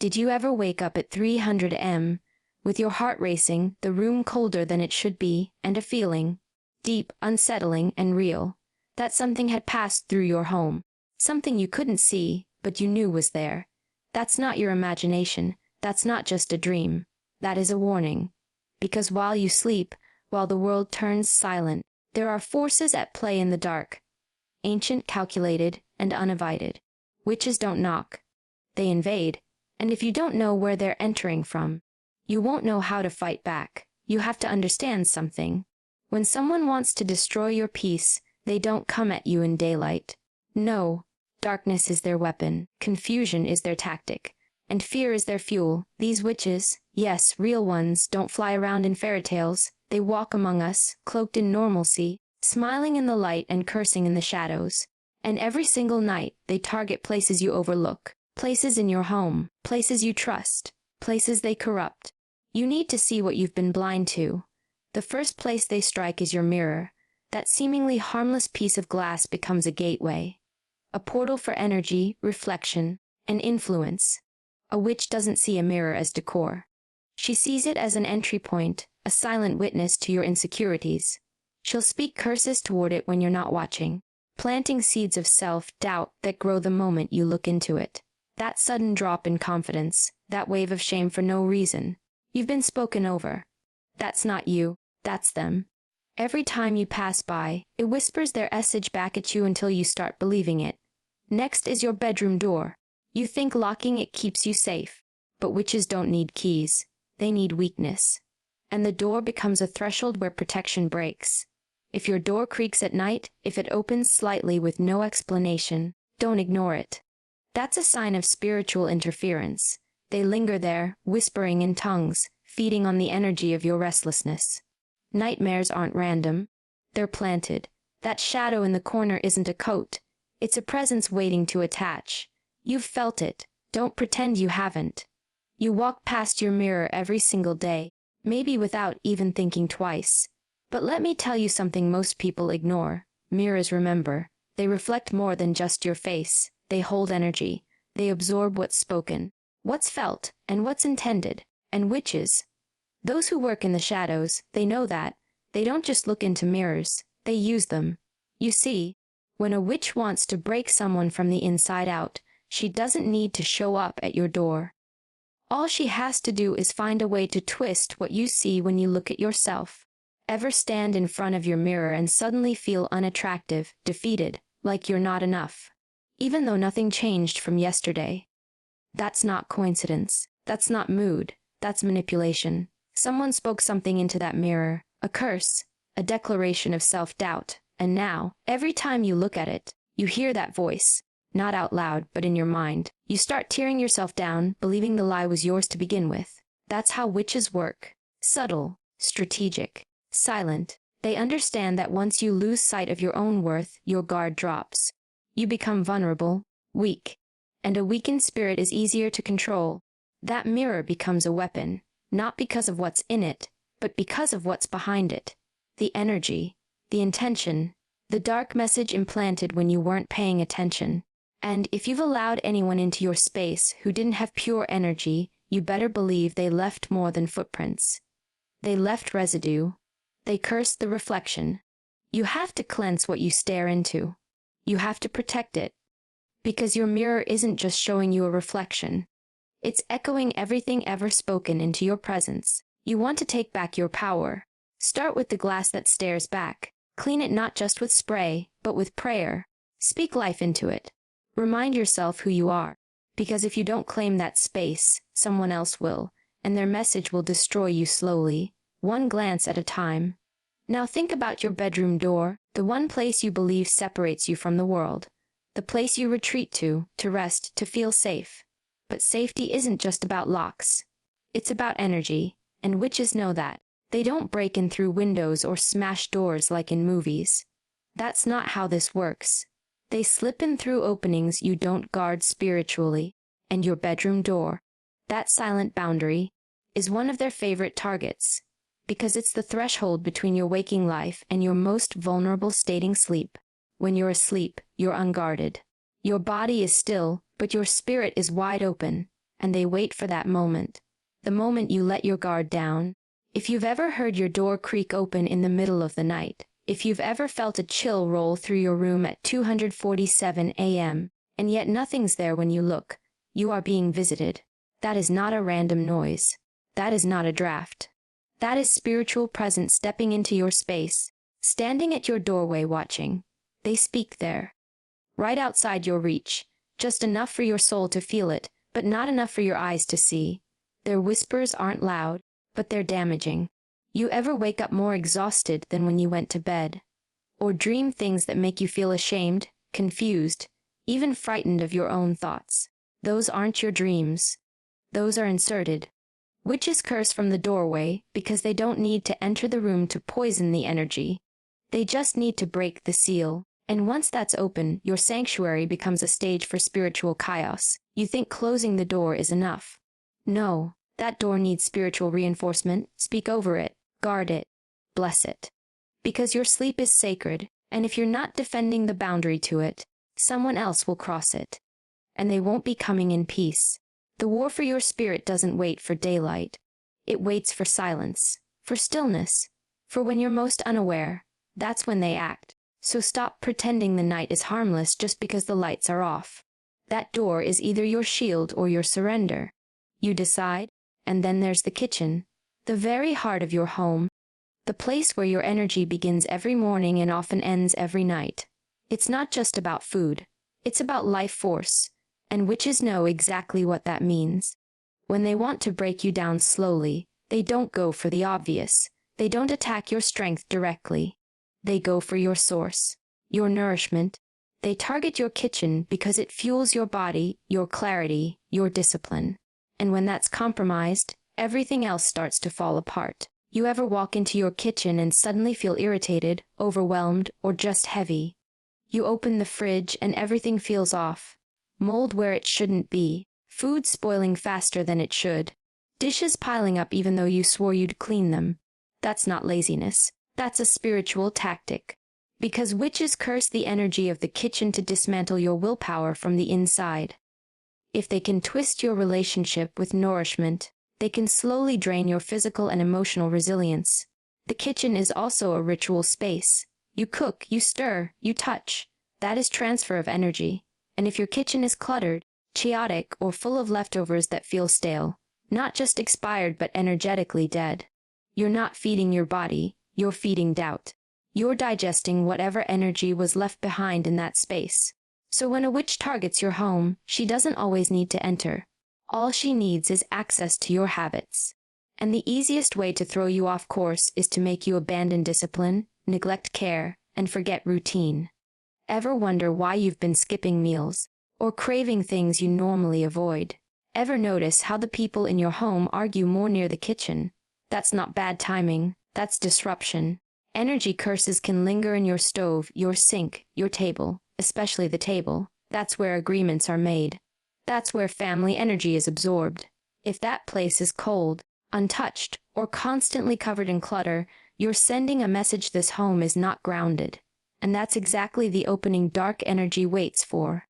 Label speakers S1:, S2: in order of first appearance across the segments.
S1: Did you ever wake up at 300 am, with your heart racing, the room colder than it should be, and a feeling, deep, unsettling, and real, that something had passed through your home? Something you couldn't see, but you knew was there. That's not your imagination. That's not just a dream. That is a warning. Because while you sleep, while the world turns silent, there are forces at play in the dark. Ancient, calculated, and uninvited. Witches don't knock. They invade. And if you don't know where they're entering from, you won't know how to fight back. You have to understand something. When someone wants to destroy your peace, they don't come at you in daylight. No, darkness is their weapon, confusion is their tactic, and fear is their fuel. These witches, yes, real ones, don't fly around in fairy tales. They walk among us, cloaked in normalcy, smiling in the light and cursing in the shadows. And every single night, they target places you overlook. Places in your home, places you trust, places they corrupt. You need to see what you've been blind to. The first place they strike is your mirror. That seemingly harmless piece of glass becomes a gateway. A portal for energy, reflection, and influence. A witch doesn't see a mirror as decor. She sees it as an entry point, a silent witness to your insecurities. She'll speak curses toward it when you're not watching, planting seeds of self-doubt that grow the moment you look into it. That sudden drop in confidence, that wave of shame for no reason. You've been spoken over. That's not you, that's them. Every time you pass by, it whispers their message back at you until you start believing it. Next is your bedroom door. You think locking it keeps you safe. But witches don't need keys. They need weakness. And the door becomes a threshold where protection breaks. If your door creaks at night, if it opens slightly with no explanation, don't ignore it. That's a sign of spiritual interference. They linger there, whispering in tongues, feeding on the energy of your restlessness. Nightmares aren't random. They're planted. That shadow in the corner isn't a coat. It's a presence waiting to attach. You've felt it. Don't pretend you haven't. You walk past your mirror every single day, maybe without even thinking twice. But let me tell you something most people ignore. Mirrors remember. They reflect more than just your face. They hold energy. They absorb what's spoken, what's felt, and what's intended. And witches, those who work in the shadows, they know that. They don't just look into mirrors. They use them. You see, when a witch wants to break someone from the inside out, she doesn't need to show up at your door. All she has to do is find a way to twist what you see when you look at yourself. Ever stand in front of your mirror and suddenly feel unattractive, defeated, like you're not enough, even though nothing changed from yesterday? That's not coincidence. That's not mood. That's manipulation. Someone spoke something into that mirror, a curse, a declaration of self-doubt, and now, every time you look at it, you hear that voice, not out loud, but in your mind. You start tearing yourself down, believing the lie was yours to begin with. That's how witches work. Subtle, strategic, silent. They understand that once you lose sight of your own worth, your guard drops. You become vulnerable, weak, and a weakened spirit is easier to control. That mirror becomes a weapon, not because of what's in it, but because of what's behind it. The energy, the intention, the dark message implanted when you weren't paying attention. And if you've allowed anyone into your space who didn't have pure energy, you better believe they left more than footprints. They left residue. They cursed the reflection. You have to cleanse what you stare into. You have to protect it. Because your mirror isn't just showing you a reflection. It's echoing everything ever spoken into your presence. You want to take back your power. Start with the glass that stares back. Clean it not just with spray, but with prayer. Speak life into it. Remind yourself who you are. Because if you don't claim that space, someone else will, and their message will destroy you slowly, one glance at a time. Now think about your bedroom door, the one place you believe separates you from the world. The place you retreat to rest, to feel safe. But safety isn't just about locks. It's about energy, and witches know that. They don't break in through windows or smash doors like in movies. That's not how this works. They slip in through openings you don't guard spiritually, and your bedroom door, that silent boundary, is one of their favorite targets, because it's the threshold between your waking life and your most vulnerable state in sleep. When you're asleep, you're unguarded. Your body is still, but your spirit is wide open, and they wait for that moment. The moment you let your guard down. If you've ever heard your door creak open in the middle of the night, if you've ever felt a chill roll through your room at 2:47 a.m., and yet nothing's there when you look, you are being visited. That is not a random noise. That is not a draft. That is spiritual presence stepping into your space, standing at your doorway watching. They speak there. Right outside your reach, just enough for your soul to feel it, but not enough for your eyes to see. Their whispers aren't loud, but they're damaging. You ever wake up more exhausted than when you went to bed? Or dream things that make you feel ashamed, confused, even frightened of your own thoughts? Those aren't your dreams. Those are inserted. Witches curse from the doorway because they don't need to enter the room to poison the energy. They just need to break the seal. And once that's open, your sanctuary becomes a stage for spiritual chaos. You think closing the door is enough. No, that door needs spiritual reinforcement. Speak over it, guard it, bless it. Because your sleep is sacred, and if you're not defending the boundary to it, someone else will cross it. And they won't be coming in peace. The war for your spirit doesn't wait for daylight. It waits for silence, for stillness, for when you're most unaware. That's when they act. So stop pretending the night is harmless just because the lights are off. That door is either your shield or your surrender. You decide, and then there's the kitchen, the very heart of your home, the place where your energy begins every morning and often ends every night. It's not just about food. It's about life force, and witches know exactly what that means. When they want to break you down slowly, they don't go for the obvious. They don't attack your strength directly. They go for your source, your nourishment. They target your kitchen because it fuels your body, your clarity, your discipline. And when that's compromised, everything else starts to fall apart. You ever walk into your kitchen and suddenly feel irritated, overwhelmed, or just heavy? You open the fridge and everything feels off. Mold where it shouldn't be, food spoiling faster than it should, dishes piling up even though you swore you'd clean them. That's not laziness. That's a spiritual tactic. Because witches curse the energy of the kitchen to dismantle your willpower from the inside. If they can twist your relationship with nourishment, they can slowly drain your physical and emotional resilience. The kitchen is also a ritual space. You cook, you stir, you touch. That is transfer of energy. And if your kitchen is cluttered, chaotic, or full of leftovers that feel stale, not just expired but energetically dead, you're not feeding your body. You're feeding doubt. You're digesting whatever energy was left behind in that space. So when a witch targets your home, she doesn't always need to enter. All she needs is access to your habits. And the easiest way to throw you off course is to make you abandon discipline, neglect care, and forget routine. Ever wonder why you've been skipping meals, or craving things you normally avoid? Ever notice how the people in your home argue more near the kitchen? That's not bad timing. That's disruption. Energy curses can linger in your stove, your sink, your table, especially the table. That's where agreements are made. That's where family energy is absorbed. If that place is cold, untouched, or constantly covered in clutter, you're sending a message this home is not grounded. And that's exactly the opening dark energy waits for.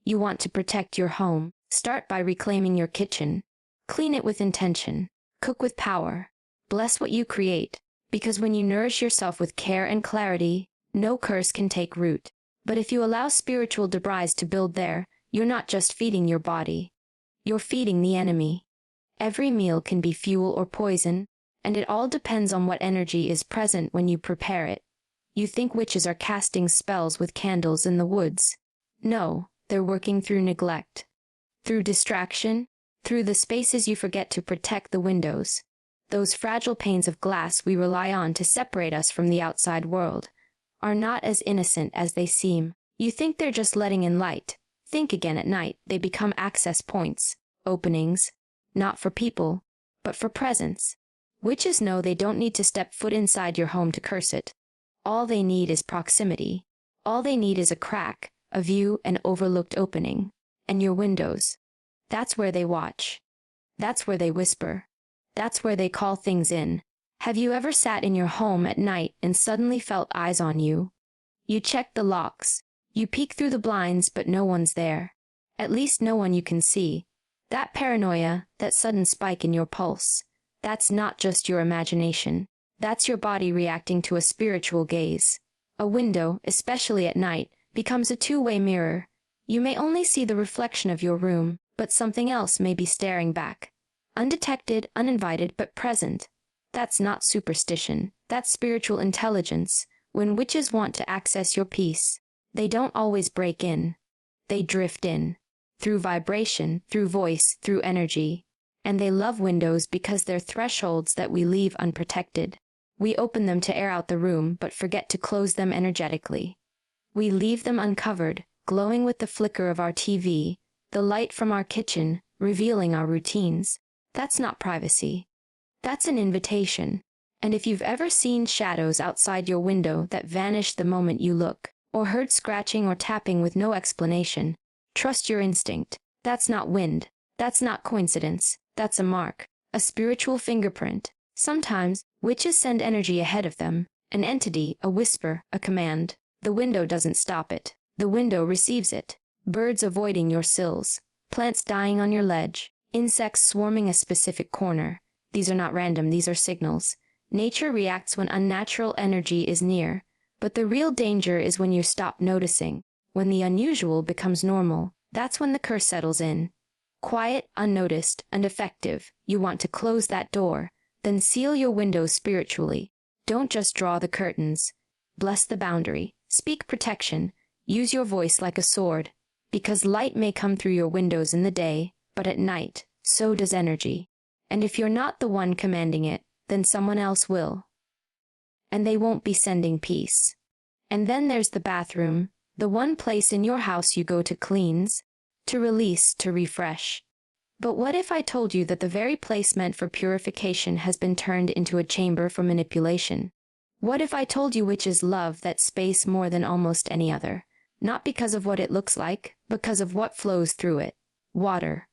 S1: You want to protect your home. Start by reclaiming your kitchen. Clean it with intention. Cook with power. Bless what you create. Because when you nourish yourself with care and clarity, no curse can take root. But if you allow spiritual debris to build there, you're not just feeding your body. You're feeding the enemy. Every meal can be fuel or poison, and it all depends on what energy is present when you prepare it. You think witches are casting spells with candles in the woods. No, they're working through neglect. Through distraction, through the spaces you forget to protect the windows. Those fragile panes of glass we rely on to separate us from the outside world are not as innocent as they seem. You think they're just letting in light. Think again at night. They become access points, openings, not for people, but for presence. Witches know they don't need to step foot inside your home to curse it. All they need is proximity. All they need is a crack, a view, an overlooked opening. And your windows. That's where they watch. That's where they whisper. That's where they call things in. Have you ever sat in your home at night and suddenly felt eyes on you? You check the locks. You peek through the blinds, but no one's there. At least no one you can see. That paranoia, that sudden spike in your pulse, that's not just your imagination. That's your body reacting to a spiritual gaze. A window, especially at night, becomes a two-way mirror. You may only see the reflection of your room, but something else may be staring back. Undetected, uninvited, but present. That's not superstition. That's spiritual intelligence. When witches want to access your peace, they don't always break in. They drift in. Through vibration, through voice, through energy. And they love windows because they're thresholds that we leave unprotected. We open them to air out the room, but forget to close them energetically. We leave them uncovered, glowing with the flicker of our TV, the light from our kitchen, revealing our routines. That's not privacy. That's an invitation. And if you've ever seen shadows outside your window that vanish the moment you look, or heard scratching or tapping with no explanation, trust your instinct. That's not wind. That's not coincidence. That's a mark, a spiritual fingerprint. Sometimes, witches send energy ahead of them, an entity, a whisper, a command. The window doesn't stop it. The window receives it. Birds avoiding your sills, plants dying on your ledge, insects swarming a specific corner. These are not random, these are signals. Nature reacts when unnatural energy is near, but the real danger is when you stop noticing. When the unusual becomes normal, that's when the curse settles in. Quiet, unnoticed, and effective, you want to close that door. Then seal your windows spiritually. Don't just draw the curtains. Bless the boundary. Speak protection. Use your voice like a sword. Because light may come through your windows in the day, but at night, so does energy. And if you're not the one commanding it, then someone else will. And they won't be sending peace. And then there's the bathroom, the one place in your house you go to cleanse, to release, to refresh. But what if I told you that the very place meant for purification has been turned into a chamber for manipulation? What if I told you witches love that space more than almost any other? Not because of what it looks like, because of what flows through it. Water.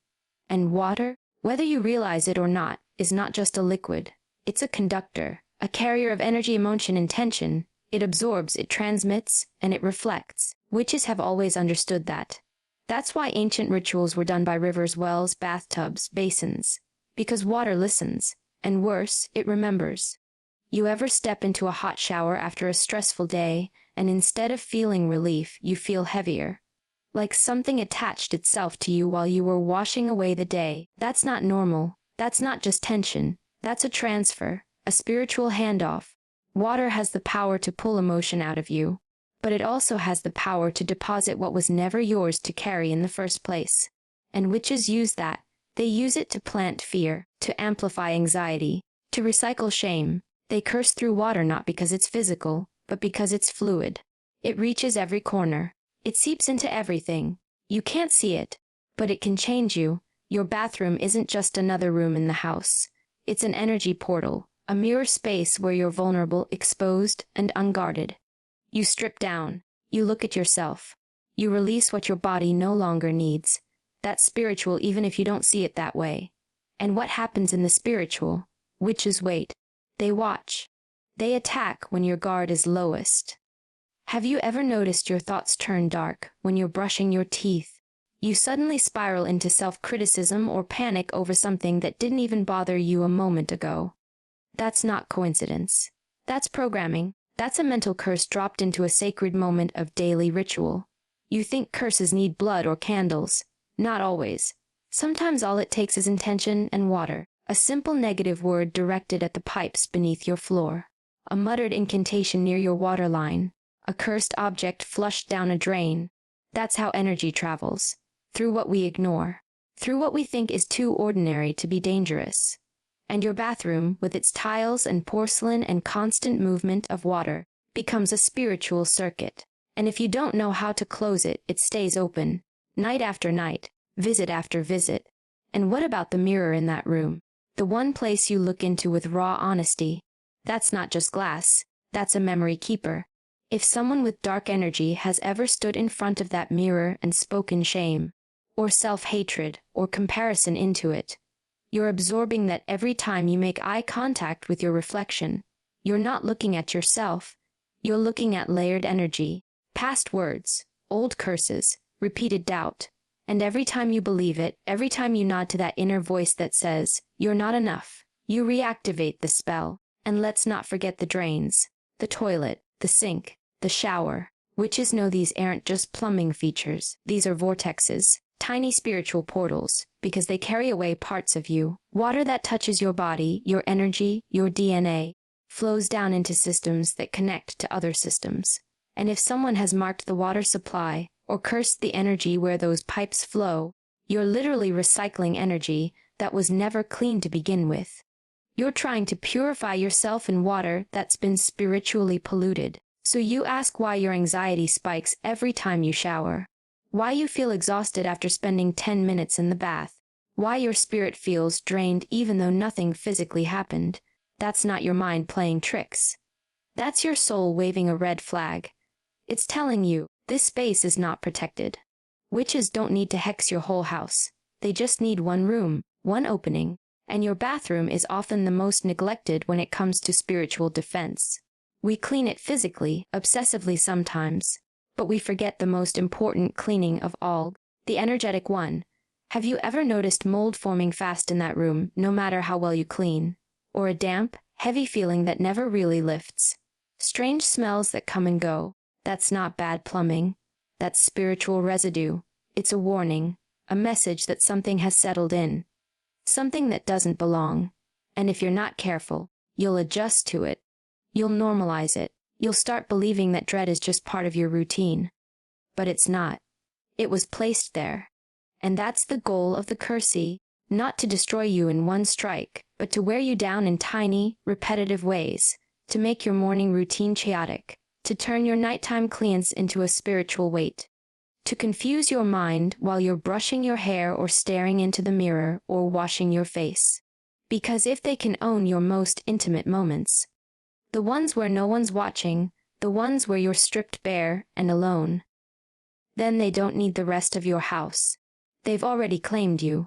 S1: And water, whether you realize it or not, is not just a liquid. It's a conductor, a carrier of energy, emotion, and tension. It absorbs, it transmits, and it reflects. Witches have always understood that. That's why ancient rituals were done by rivers, wells, bathtubs, basins. Because water listens, and worse, it remembers. You ever step into a hot shower after a stressful day, and instead of feeling relief, you feel heavier? Like something attached itself to you while you were washing away the day. That's not normal. That's not just tension. That's a transfer, a spiritual handoff. Water has the power to pull emotion out of you, but it also has the power to deposit what was never yours to carry in the first place. And witches use that. They use it to plant fear, to amplify anxiety, to recycle shame. They curse through water not because it's physical, but because it's fluid. It reaches every corner. It seeps into everything. You can't see it, but it can change you. Your bathroom isn't just another room in the house. It's an energy portal, a mirror space where you're vulnerable, exposed, and unguarded. You strip down. You look at yourself. You release what your body no longer needs. That's spiritual even if you don't see it that way. And what happens in the spiritual? Witches wait. They watch. They attack when your guard is lowest. Have you ever noticed your thoughts turn dark when you're brushing your teeth? You suddenly spiral into self-criticism or panic over something that didn't even bother you a moment ago. That's not coincidence. That's programming. That's a mental curse dropped into a sacred moment of daily ritual. You think curses need blood or candles. Not always. Sometimes all it takes is intention and water. A simple negative word directed at the pipes beneath your floor. A muttered incantation near your water line. A cursed object flushed down a drain. That's how energy travels. Through what we ignore. Through what we think is too ordinary to be dangerous. And your bathroom, with its tiles and porcelain and constant movement of water, becomes a spiritual circuit. And if you don't know how to close it, it stays open. Night after night. Visit after visit. And what about the mirror in that room? The one place you look into with raw honesty. That's not just glass. That's a memory keeper. If someone with dark energy has ever stood in front of that mirror and spoken shame, or self-hatred, or comparison into it, you're absorbing that every time you make eye contact with your reflection. You're not looking at yourself. You're looking at layered energy, past words, old curses, repeated doubt. And every time you believe it, every time you nod to that inner voice that says, "You're not enough," you reactivate the spell. And let's not forget the drains, the toilet, the sink, the shower. Witches know these aren't just plumbing features. These are vortexes, tiny spiritual portals, because they carry away parts of you. Water that touches your body, your energy, your DNA, flows down into systems that connect to other systems. And if someone has marked the water supply or cursed the energy where those pipes flow, you're literally recycling energy that was never clean to begin with. You're trying to purify yourself in water that's been spiritually polluted. So you ask why your anxiety spikes every time you shower, why you feel exhausted after spending 10 minutes in the bath, why your spirit feels drained even though nothing physically happened. That's not your mind playing tricks. That's your soul waving a red flag. It's telling you, this space is not protected. Witches don't need to hex your whole house. They just need one room, one opening, and your bathroom is often the most neglected when it comes to spiritual defense. We clean it physically, obsessively sometimes, but we forget the most important cleaning of all, the energetic one. Have you ever noticed mold forming fast in that room, no matter how well you clean? Or a damp, heavy feeling that never really lifts? Strange smells that come and go. That's not bad plumbing. That's spiritual residue. It's a warning, a message that something has settled in. Something that doesn't belong. And if you're not careful, you'll adjust to it. You'll normalize it. You'll start believing that dread is just part of your routine. But it's not. It was placed there. And that's the goal of the curse, not to destroy you in one strike, but to wear you down in tiny, repetitive ways, to make your morning routine chaotic, to turn your nighttime cleanse into a spiritual weight, to confuse your mind while you're brushing your hair or staring into the mirror or washing your face. Because if they can own your most intimate moments, the ones where no one's watching, the ones where you're stripped bare and alone, then they don't need the rest of your house. They've already claimed you.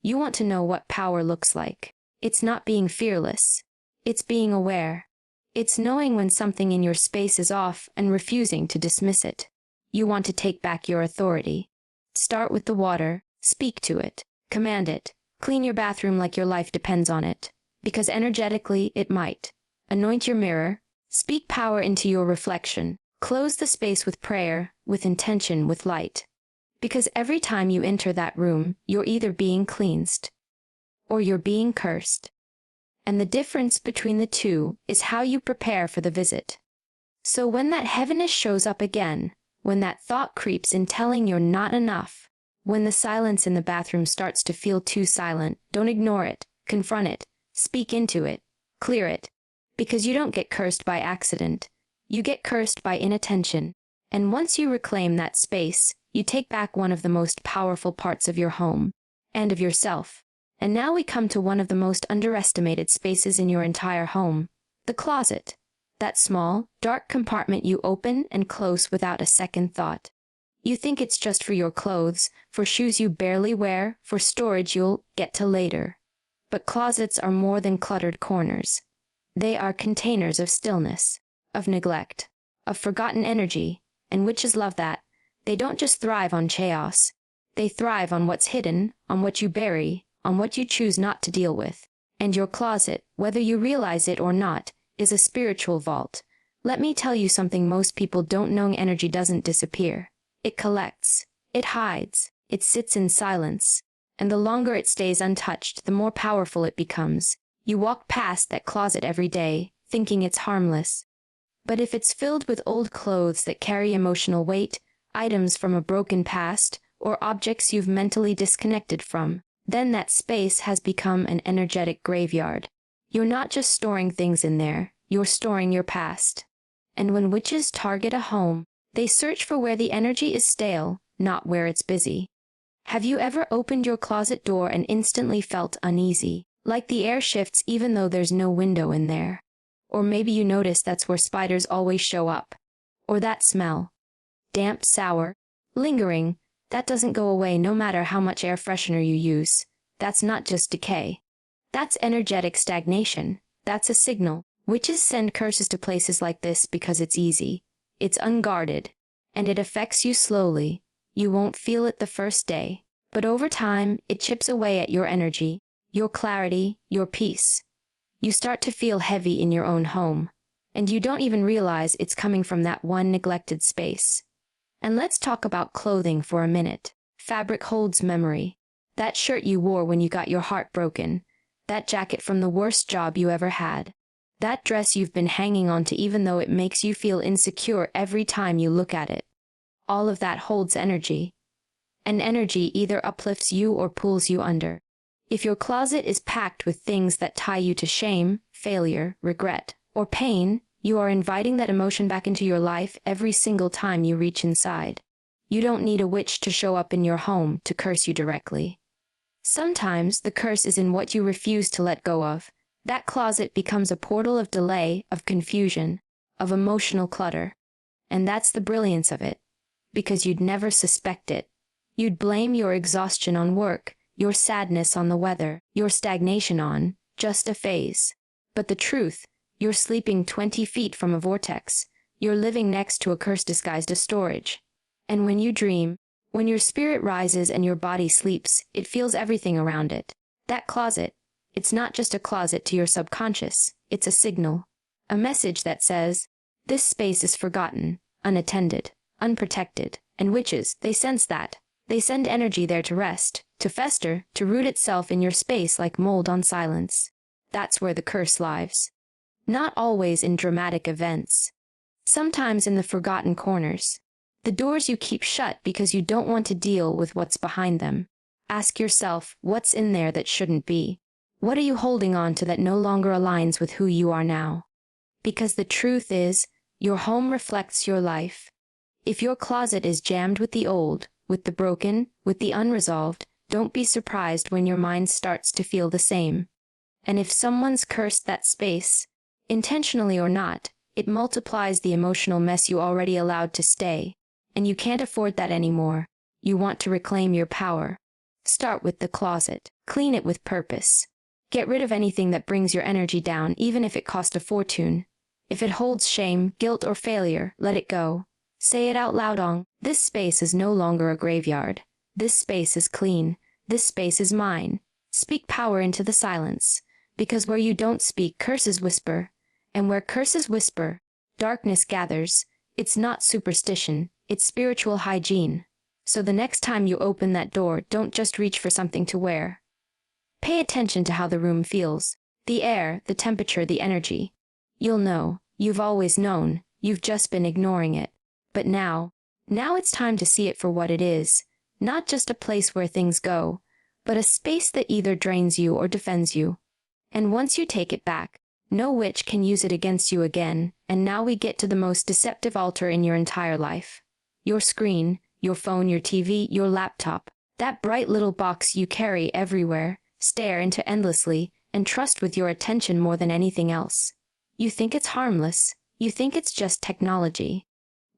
S1: You want to know what power looks like. It's not being fearless. It's being aware. It's knowing when something in your space is off and refusing to dismiss it. You want to take back your authority. Start with the water, speak to it, command it, clean your bathroom like your life depends on it, because energetically it might. Anoint your mirror, speak power into your reflection, close the space with prayer, with intention, with light. Because every time you enter that room, you're either being cleansed or you're being cursed. And the difference between the two is how you prepare for the visit. So when that heaviness shows up again, when that thought creeps in telling you're not enough, when the silence in the bathroom starts to feel too silent, don't ignore it, confront it, speak into it, clear it. Because you don't get cursed by accident. You get cursed by inattention. And once you reclaim that space, you take back one of the most powerful parts of your home and of yourself. And now we come to one of the most underestimated spaces in your entire home, the closet. That small, dark compartment you open and close without a second thought. You think it's just for your clothes, for shoes you barely wear, for storage you'll get to later. But closets are more than cluttered corners. They are containers of stillness, of neglect, of forgotten energy, and witches love that. They don't just thrive on chaos. They thrive on what's hidden, on what you bury, on what you choose not to deal with. And your closet, whether you realize it or not, is a spiritual vault. Let me tell you something most people don't know: energy doesn't disappear. It collects, it hides, it sits in silence. And the longer it stays untouched, the more powerful it becomes. You walk past that closet every day, thinking it's harmless. But if it's filled with old clothes that carry emotional weight, items from a broken past, or objects you've mentally disconnected from, then that space has become an energetic graveyard. You're not just storing things in there, you're storing your past. And when witches target a home, they search for where the energy is stale, not where it's busy. Have you ever opened your closet door and instantly felt uneasy? Like the air shifts even though there's no window in there. Or maybe you notice that's where spiders always show up. Or that smell. Damp, sour, lingering. That doesn't go away no matter how much air freshener you use. That's not just decay. That's energetic stagnation. That's a signal. Witches send curses to places like this because it's easy. It's unguarded. And it affects you slowly. You won't feel it the first day, but over time, it chips away at your energy, your clarity, your peace. You start to feel heavy in your own home, and you don't even realize it's coming from that one neglected space. And let's talk about clothing for a minute. Fabric holds memory. That shirt you wore when you got your heart broken, that jacket from the worst job you ever had, that dress you've been hanging on to even though it makes you feel insecure every time you look at it. All of that holds energy. And energy either uplifts you or pulls you under. If your closet is packed with things that tie you to shame, failure, regret, or pain, you are inviting that emotion back into your life every single time you reach inside. You don't need a witch to show up in your home to curse you directly. Sometimes the curse is in what you refuse to let go of. That closet becomes a portal of delay, of confusion, of emotional clutter. And that's the brilliance of it, because you'd never suspect it. You'd blame your exhaustion on work, your sadness on the weather, your stagnation on just a phase. But the truth, you're sleeping 20 feet from a vortex. You're living next to a curse disguised as storage. And when you dream, when your spirit rises and your body sleeps, it feels everything around it. That closet, it's not just a closet to your subconscious, it's a signal. A message that says, this space is forgotten, unattended, unprotected, and witches, they sense that. They send energy there to rest, to fester, to root itself in your space like mold on silence. That's where the curse lives. Not always in dramatic events. Sometimes in the forgotten corners. The doors you keep shut because you don't want to deal with what's behind them. Ask yourself, what's in there that shouldn't be? What are you holding on to that no longer aligns with who you are now? Because the truth is, your home reflects your life. If your closet is jammed with the old, with the broken, with the unresolved, don't be surprised when your mind starts to feel the same. And if someone's cursed that space, intentionally or not, it multiplies the emotional mess you already allowed to stay. And you can't afford that anymore. You want to reclaim your power. Start with the closet. Clean it with purpose. Get rid of anything that brings your energy down, even if it cost a fortune. If it holds shame, guilt, or failure, let it go. Say it out loud. This space is no longer a graveyard. This space is clean. This space is mine. Speak power into the silence. Because where you don't speak, curses whisper. And where curses whisper, darkness gathers. It's not superstition. It's spiritual hygiene. So the next time you open that door, don't just reach for something to wear. Pay attention to how the room feels. The air, the temperature, the energy. You'll know. You've always known. You've just been ignoring it. But now it's time to see it for what it is. Not just a place where things go, but a space that either drains you or defends you. And once you take it back, no witch can use it against you again. And now we get to the most deceptive altar in your entire life. Your screen, your phone, your TV, your laptop, that bright little box you carry everywhere, stare into endlessly, and trust with your attention more than anything else. You think it's harmless. You think it's just technology.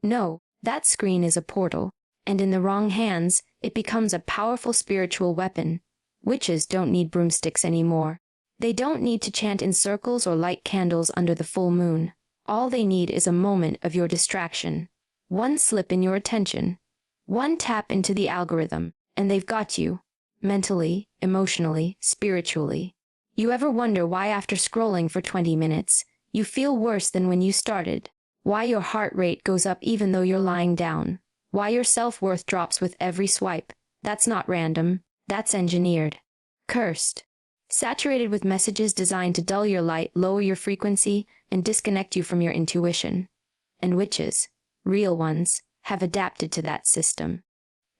S1: No, that screen is a portal, and in the wrong hands, it becomes a powerful spiritual weapon. Witches don't need broomsticks anymore. They don't need to chant in circles or light candles under the full moon. All they need is a moment of your distraction. One slip in your attention. One tap into the algorithm, and they've got you. Mentally, emotionally, spiritually. You ever wonder why after scrolling for 20 minutes, you feel worse than when you started? Why your heart rate goes up even though you're lying down? Why your self-worth drops with every swipe? That's not random. That's engineered. Cursed. Saturated with messages designed to dull your light, lower your frequency, and disconnect you from your intuition. And witches, real ones, have adapted to that system.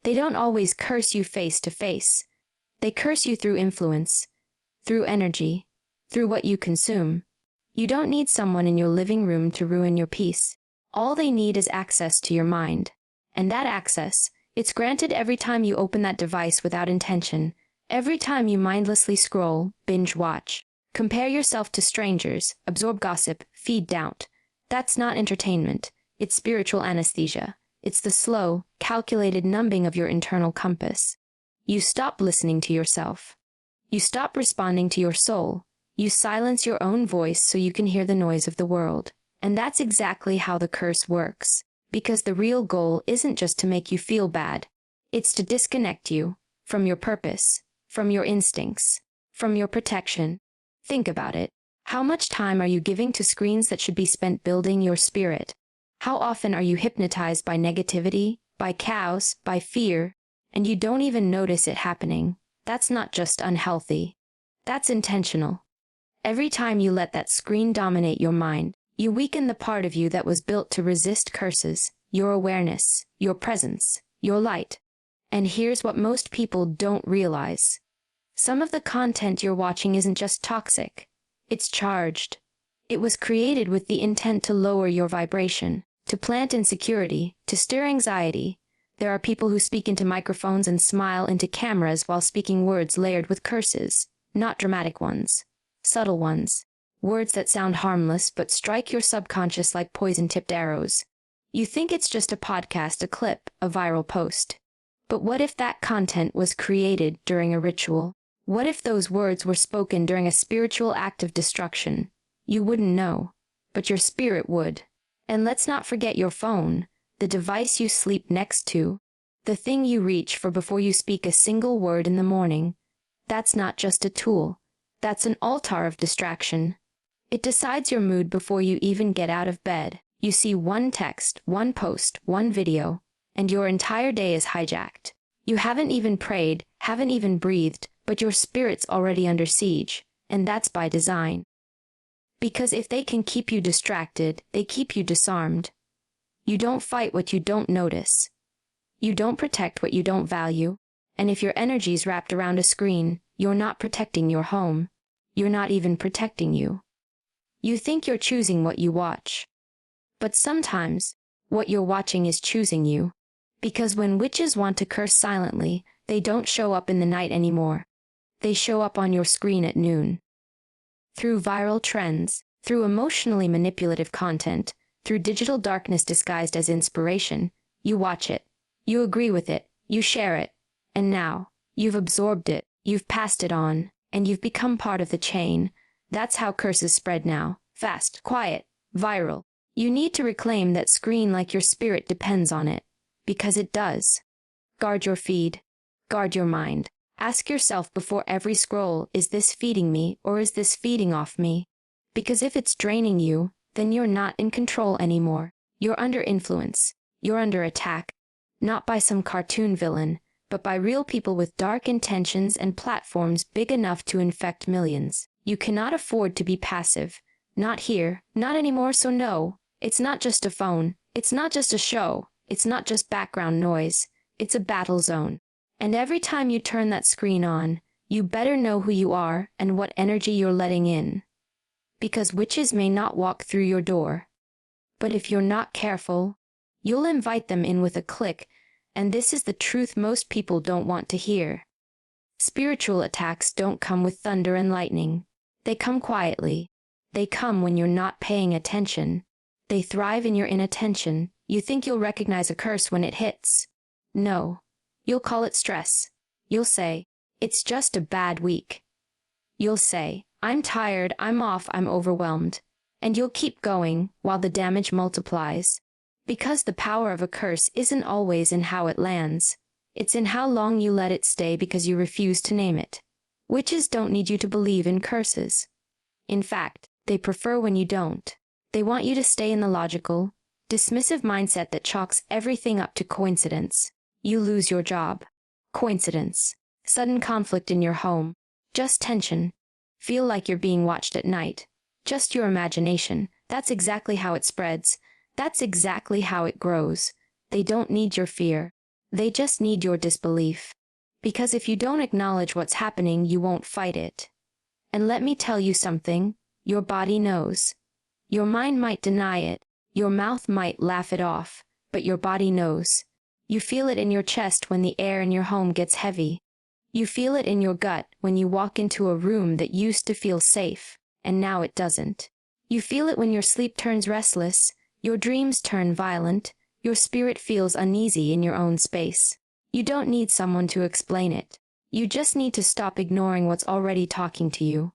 S1: They don't always curse you face to face. They curse you through influence, through energy, through what you consume. You don't need someone in your living room to ruin your peace. All they need is access to your mind. And that access, it's granted every time you open that device without intention, every time you mindlessly scroll, binge watch, compare yourself to strangers, absorb gossip, feed doubt. That's not entertainment. It's spiritual anesthesia. It's the slow, calculated numbing of your internal compass. You stop listening to yourself. You stop responding to your soul. You silence your own voice so you can hear the noise of the world. And that's exactly how the curse works. Because the real goal isn't just to make you feel bad. It's to disconnect you from your purpose, from your instincts, from your protection. Think about it. How much time are you giving to screens that should be spent building your spirit? How often are you hypnotized by negativity, by chaos, by fear, and you don't even notice it happening? That's not just unhealthy. That's intentional. Every time you let that screen dominate your mind, you weaken the part of you that was built to resist curses, your awareness, your presence, your light. And here's what most people don't realize. Some of the content you're watching isn't just toxic. It's charged. It was created with the intent to lower your vibration, to plant insecurity, to stir anxiety. There are people who speak into microphones and smile into cameras while speaking words layered with curses, not dramatic ones, subtle ones, words that sound harmless but strike your subconscious like poison-tipped arrows. You think it's just a podcast, a clip, a viral post. But what if that content was created during a ritual? What if those words were spoken during a spiritual act of destruction? You wouldn't know, but your spirit would. And let's not forget your phone, the device you sleep next to, the thing you reach for before you speak a single word in the morning. That's not just a tool. That's an altar of distraction. It decides your mood before you even get out of bed. You see one text, one post, one video, and your entire day is hijacked. You haven't even prayed, haven't even breathed, but your spirit's already under siege, and that's by design. Because if they can keep you distracted, they keep you disarmed. You don't fight what you don't notice. You don't protect what you don't value. And if your energy's wrapped around a screen, you're not protecting your home. You're not even protecting you. You think you're choosing what you watch. But sometimes, what you're watching is choosing you. Because when witches want to curse silently, they don't show up in the night anymore. They show up on your screen at noon. Through viral trends, through emotionally manipulative content, through digital darkness disguised as inspiration, you watch it, you agree with it, you share it, and now, you've absorbed it, you've passed it on, and you've become part of the chain. That's how curses spread now. Fast, quiet, viral. You need to reclaim that screen like your spirit depends on it. Because it does. Guard your feed. Guard your mind. Ask yourself before every scroll, is this feeding me or is this feeding off me? Because if it's draining you, then you're not in control anymore. You're under influence. You're under attack. Not by some cartoon villain, but by real people with dark intentions and platforms big enough to infect millions. You cannot afford to be passive. Not here, not anymore, so no. It's not just a phone. It's not just a show. It's not just background noise. It's a battle zone. And every time you turn that screen on, you better know who you are and what energy you're letting in. Because witches may not walk through your door. But if you're not careful, you'll invite them in with a click, and this is the truth most people don't want to hear. Spiritual attacks don't come with thunder and lightning. They come quietly. They come when you're not paying attention. They thrive in your inattention. You think you'll recognize a curse when it hits. No. You'll call it stress. You'll say, it's just a bad week. You'll say, I'm tired, I'm off, I'm overwhelmed. And you'll keep going while the damage multiplies. Because the power of a curse isn't always in how it lands. It's in how long you let it stay because you refuse to name it. Witches don't need you to believe in curses. In fact, they prefer when you don't. They want you to stay in the logical, dismissive mindset that chalks everything up to coincidence. You lose your job. Coincidence. Sudden conflict in your home. Just tension. Feel like you're being watched at night. Just your imagination. That's exactly how it spreads. That's exactly how it grows. They don't need your fear. They just need your disbelief. Because if you don't acknowledge what's happening, you won't fight it. And let me tell you something. Your body knows. Your mind might deny it. Your mouth might laugh it off. But your body knows. You feel it in your chest when the air in your home gets heavy. You feel it in your gut when you walk into a room that used to feel safe, and now it doesn't. You feel it when your sleep turns restless, your dreams turn violent, your spirit feels uneasy in your own space. You don't need someone to explain it. You just need to stop ignoring what's already talking to you.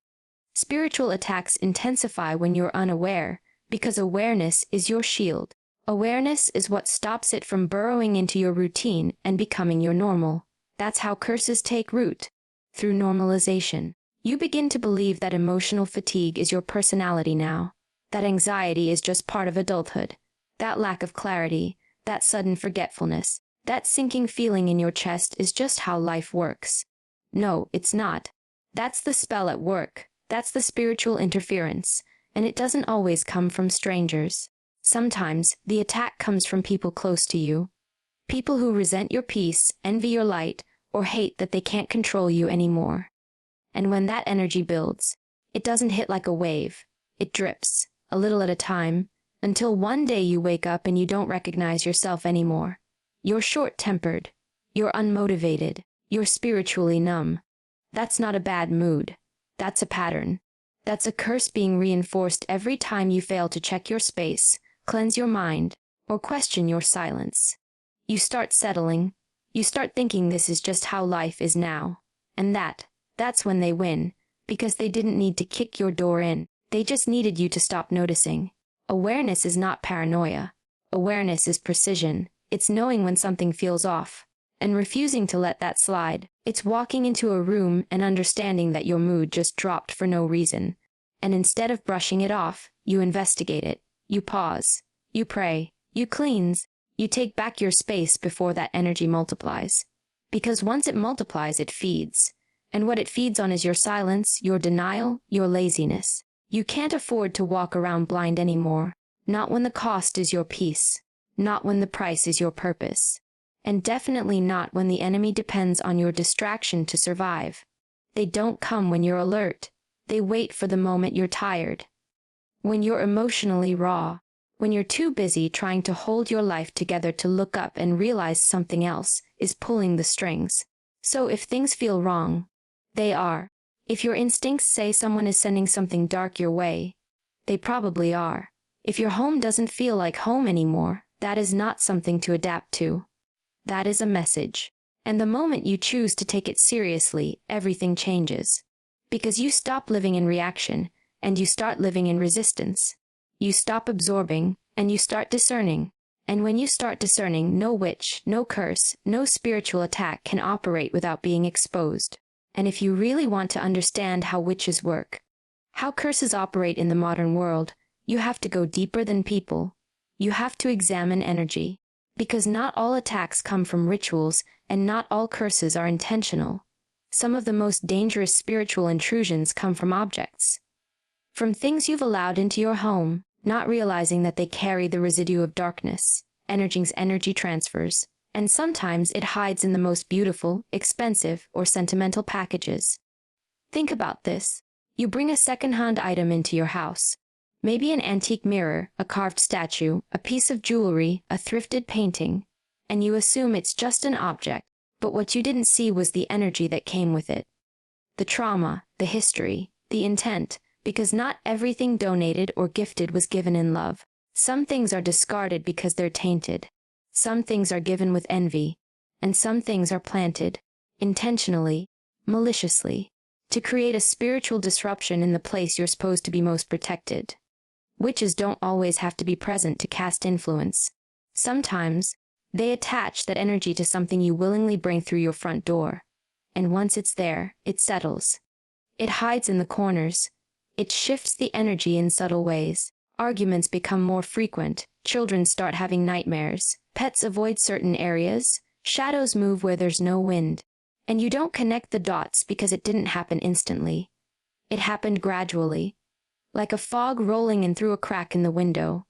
S1: Spiritual attacks intensify when you're unaware, because awareness is your shield. Awareness is what stops it from burrowing into your routine and becoming your normal. That's how curses take root. Through normalization, you begin to believe that emotional fatigue is your personality now, that anxiety is just part of adulthood, that lack of clarity, that sudden forgetfulness, that sinking feeling in your chest is just how life works. No, it's not. That's the spell at work. That's the spiritual interference, and it doesn't always come from strangers. Sometimes the attack comes from people close to you. People who resent your peace, envy your light, or hate that they can't control you anymore. And when that energy builds, it doesn't hit like a wave. It drips, a little at a time, until one day you wake up and you don't recognize yourself anymore. You're short-tempered. You're unmotivated. You're spiritually numb. That's not a bad mood. That's a pattern. That's a curse being reinforced every time you fail to check your space, cleanse your mind, or question your silence. You start settling. You start thinking this is just how life is now. And that's when they win, because they didn't need to kick your door in. They just needed you to stop noticing. Awareness is not paranoia. Awareness is precision. It's knowing when something feels off, and refusing to let that slide. It's walking into a room and understanding that your mood just dropped for no reason. And instead of brushing it off, you investigate it. You pause. You pray. You cleanse. You take back your space before that energy multiplies. Because once it multiplies, it feeds. And what it feeds on is your silence, your denial, your laziness. You can't afford to walk around blind anymore. Not when the cost is your peace. Not when the price is your purpose. And definitely not when the enemy depends on your distraction to survive. They don't come when you're alert. They wait for the moment you're tired. When you're emotionally raw. When you're too busy trying to hold your life together to look up and realize something else is pulling the strings. So if things feel wrong, they are. If your instincts say someone is sending something dark your way, they probably are. If your home doesn't feel like home anymore, that is not something to adapt to. That is a message. And the moment you choose to take it seriously, everything changes. Because you stop living in reaction, and you start living in resistance. You stop absorbing, and you start discerning. And when you start discerning, no witch, no curse, no spiritual attack can operate without being exposed. And if you really want to understand how witches work, how curses operate in the modern world, you have to go deeper than people. You have to examine energy. Because not all attacks come from rituals, and not all curses are intentional. Some of the most dangerous spiritual intrusions come from objects. From things you've allowed into your home, not realizing that they carry the residue of darkness, energy transfers, and sometimes it hides in the most beautiful, expensive, or sentimental packages. Think about this. You bring a second-hand item into your house. Maybe an antique mirror, a carved statue, a piece of jewelry, a thrifted painting, and you assume it's just an object, but what you didn't see was the energy that came with it. The trauma, the history, the intent, because not everything donated or gifted was given in love. Some things are discarded because they're tainted. Some things are given with envy, and some things are planted, intentionally, maliciously, to create a spiritual disruption in the place you're supposed to be most protected. Witches don't always have to be present to cast influence. Sometimes, they attach that energy to something you willingly bring through your front door. And once it's there, it settles. It hides in the corners. It shifts the energy in subtle ways. Arguments become more frequent. Children start having nightmares. Pets avoid certain areas. Shadows move where there's no wind. And you don't connect the dots because it didn't happen instantly. It happened gradually. Like a fog rolling in through a crack in the window.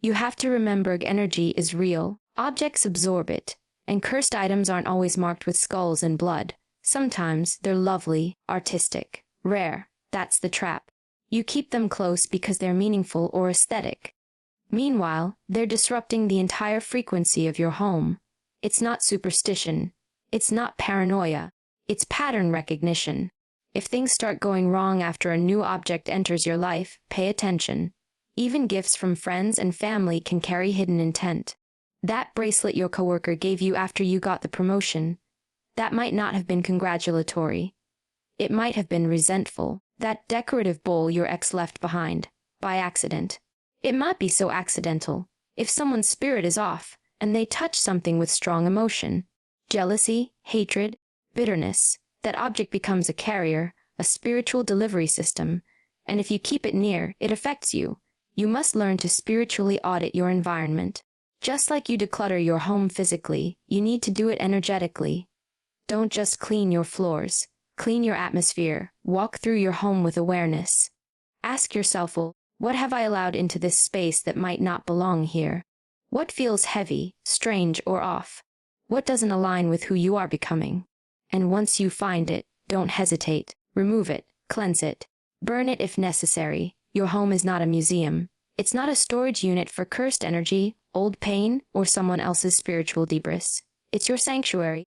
S1: You have to remember energy is real. Objects absorb it. And cursed items aren't always marked with skulls and blood. Sometimes they're lovely, artistic, rare. That's the trap. You keep them close because they're meaningful or aesthetic. Meanwhile, they're disrupting the entire frequency of your home. It's not superstition. It's not paranoia. It's pattern recognition. If things start going wrong after a new object enters your life, pay attention. Even gifts from friends and family can carry hidden intent. That bracelet your coworker gave you after you got the promotion, that might not have been congratulatory. It might have been resentful. That decorative bowl your ex left behind, by accident. It might be so accidental. If someone's spirit is off, and they touch something with strong emotion, jealousy, hatred, bitterness, that object becomes a carrier, a spiritual delivery system, and if you keep it near, it affects you. You must learn to spiritually audit your environment. Just like you declutter your home physically, you need to do it energetically. Don't just clean your floors. Clean your atmosphere. Walk through your home with awareness. Ask yourself, well, what have I allowed into this space that might not belong here? What feels heavy, strange, or off? What doesn't align with who you are becoming? And once you find it, don't hesitate. Remove it, cleanse it, burn it if necessary. Your home is not a museum. It's not a storage unit for cursed energy, old pain, or someone else's spiritual debris. It's your sanctuary.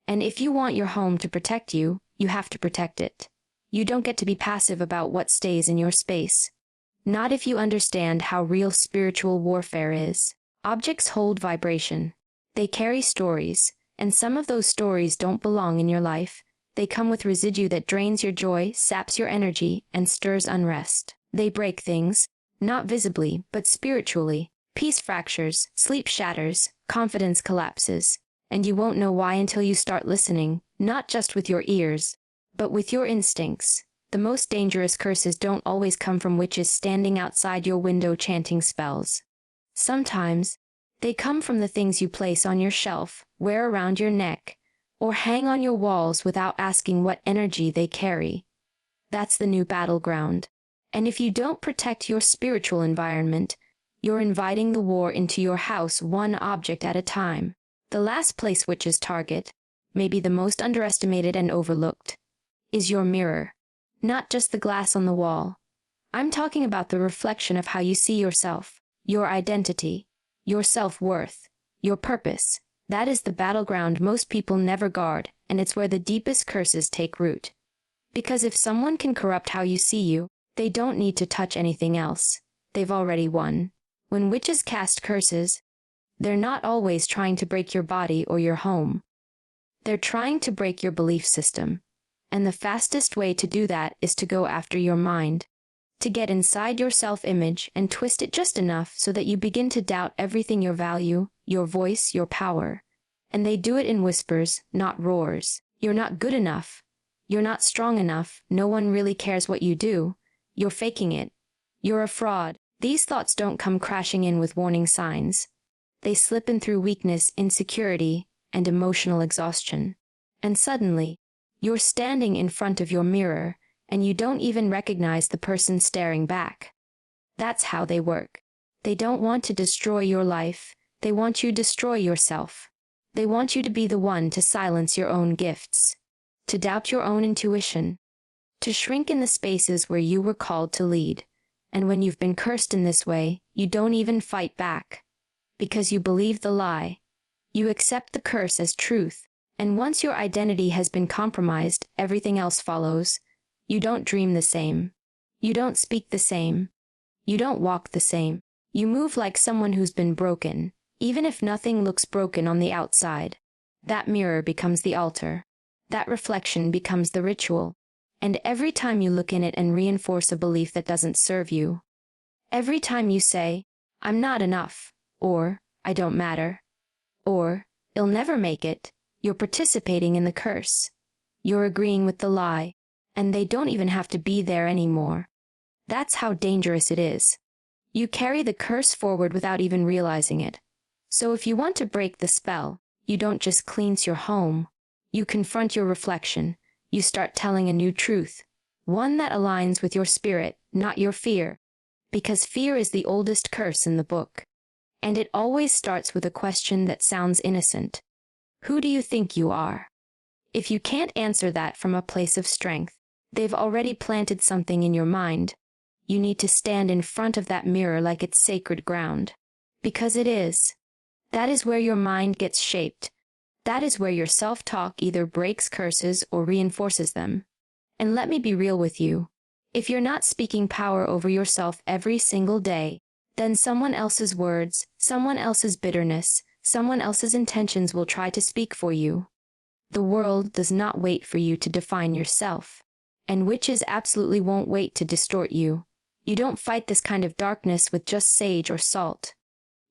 S1: And if you want your home to protect you, you have to protect it. You don't get to be passive about what stays in your space. Not if you understand how real spiritual warfare is. Objects hold vibration. They carry stories, and some of those stories don't belong in your life. They come with residue that drains your joy, saps your energy, and stirs unrest. They break things, not visibly, but spiritually. Peace fractures, sleep shatters, confidence collapses, and you won't know why until you start listening, not just with your ears, but with your instincts. The most dangerous curses don't always come from witches standing outside your window chanting spells. Sometimes, they come from the things you place on your shelf, wear around your neck, or hang on your walls without asking what energy they carry. That's the new battleground. And if you don't protect your spiritual environment, you're inviting the war into your house one object at a time. The last place witches target, maybe the most underestimated and overlooked, is your mirror. Not just the glass on the wall. I'm talking about the reflection of how you see yourself, your identity, your self-worth, your purpose. That is the battleground most people never guard, and it's where the deepest curses take root. Because if someone can corrupt how you see you, they don't need to touch anything else. They've already won. When witches cast curses, they're not always trying to break your body or your home. They're trying to break your belief system. And the fastest way to do that is to go after your mind. To get inside your self-image and twist it just enough so that you begin to doubt everything you value, your voice, your power. And they do it in whispers, not roars. You're not good enough. You're not strong enough. No one really cares what you do. You're faking it. You're a fraud. These thoughts don't come crashing in with warning signs. They slip in through weakness, insecurity, and emotional exhaustion. And suddenly, you're standing in front of your mirror, and you don't even recognize the person staring back. That's how they work. They don't want to destroy your life. They want you to destroy yourself. They want you to be the one to silence your own gifts, to doubt your own intuition, to shrink in the spaces where you were called to lead. And when you've been cursed in this way, you don't even fight back. Because you believe the lie. You accept the curse as truth. And once your identity has been compromised, everything else follows. You don't dream the same. You don't speak the same. You don't walk the same. You move like someone who's been broken, even if nothing looks broken on the outside. That mirror becomes the altar. That reflection becomes the ritual. And every time you look in it and reinforce a belief that doesn't serve you, every time you say, I'm not enough, or I don't matter, or you'll never make it, you're participating in the curse. You're agreeing with the lie, and they don't even have to be there anymore. That's how dangerous it is. You carry the curse forward without even realizing it. So if you want to break the spell, you don't just cleanse your home. You confront your reflection. You start telling a new truth, one that aligns with your spirit, not your fear. Because fear is the oldest curse in the book. And it always starts with a question that sounds innocent. Who do you think you are? If you can't answer that from a place of strength, they've already planted something in your mind. You need to stand in front of that mirror like it's sacred ground. Because it is. That is where your mind gets shaped. That is where your self-talk either breaks curses or reinforces them. And let me be real with you. If you're not speaking power over yourself every single day, then someone else's words, someone else's bitterness, someone else's intentions will try to speak for you. The world does not wait for you to define yourself. And witches absolutely won't wait to distort you. You don't fight this kind of darkness with just sage or salt.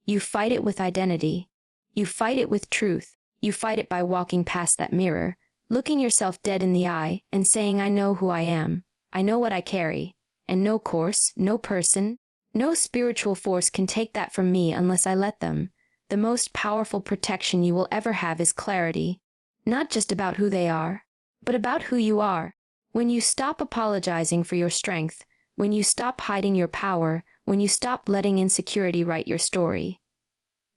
S1: You fight it with identity. You fight it with truth. You fight it by walking past that mirror, looking yourself dead in the eye, and saying, I know who I am. I know what I carry. And no course, no person, no spiritual force can take that from me unless I let them. The most powerful protection you will ever have is clarity, not just about who they are, but about who you are. When you stop apologizing for your strength, when you stop hiding your power, when you stop letting insecurity write your story,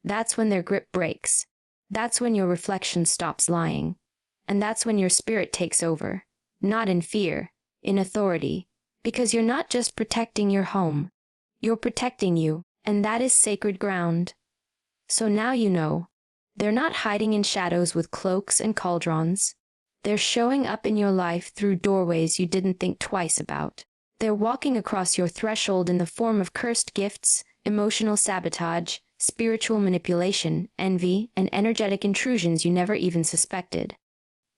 S1: that's when their grip breaks. That's when your reflection stops lying. And that's when your spirit takes over, not in fear, in authority, because you're not just protecting your home. You're protecting you, and that is sacred ground. So now you know. They're not hiding in shadows with cloaks and cauldrons. They're showing up in your life through doorways you didn't think twice about. They're walking across your threshold in the form of cursed gifts, emotional sabotage, spiritual manipulation, envy, and energetic intrusions you never even suspected.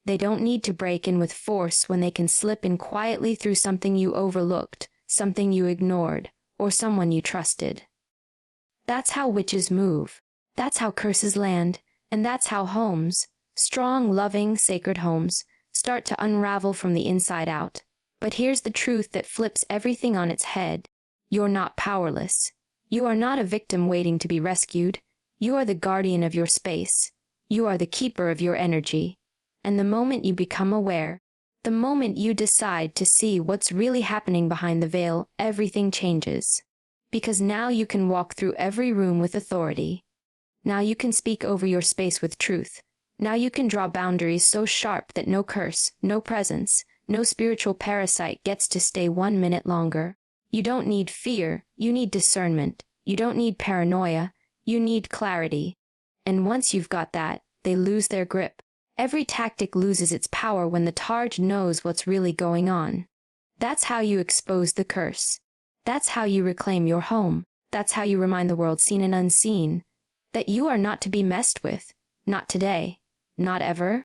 S1: They don't need to break in with force when they can slip in quietly through something you overlooked, something you ignored, or someone you trusted. That's how witches move. That's how curses land, and that's how homes, strong, loving, sacred homes, start to unravel from the inside out. But here's the truth that flips everything on its head. You're not powerless. You are not a victim waiting to be rescued. You are the guardian of your space. You are the keeper of your energy. And the moment you become aware, the moment you decide to see what's really happening behind the veil, everything changes. Because now you can walk through every room with authority. Now you can speak over your space with truth. Now you can draw boundaries so sharp that no curse, no presence, no spiritual parasite gets to stay 1 minute longer. You don't need fear, you need discernment. You don't need paranoia, you need clarity. And once you've got that, they lose their grip. Every tactic loses its power when the target knows what's really going on. That's how you expose the curse. That's how you reclaim your home. That's how you remind the world, seen and unseen, that you are not to be messed with. Not today. Not ever.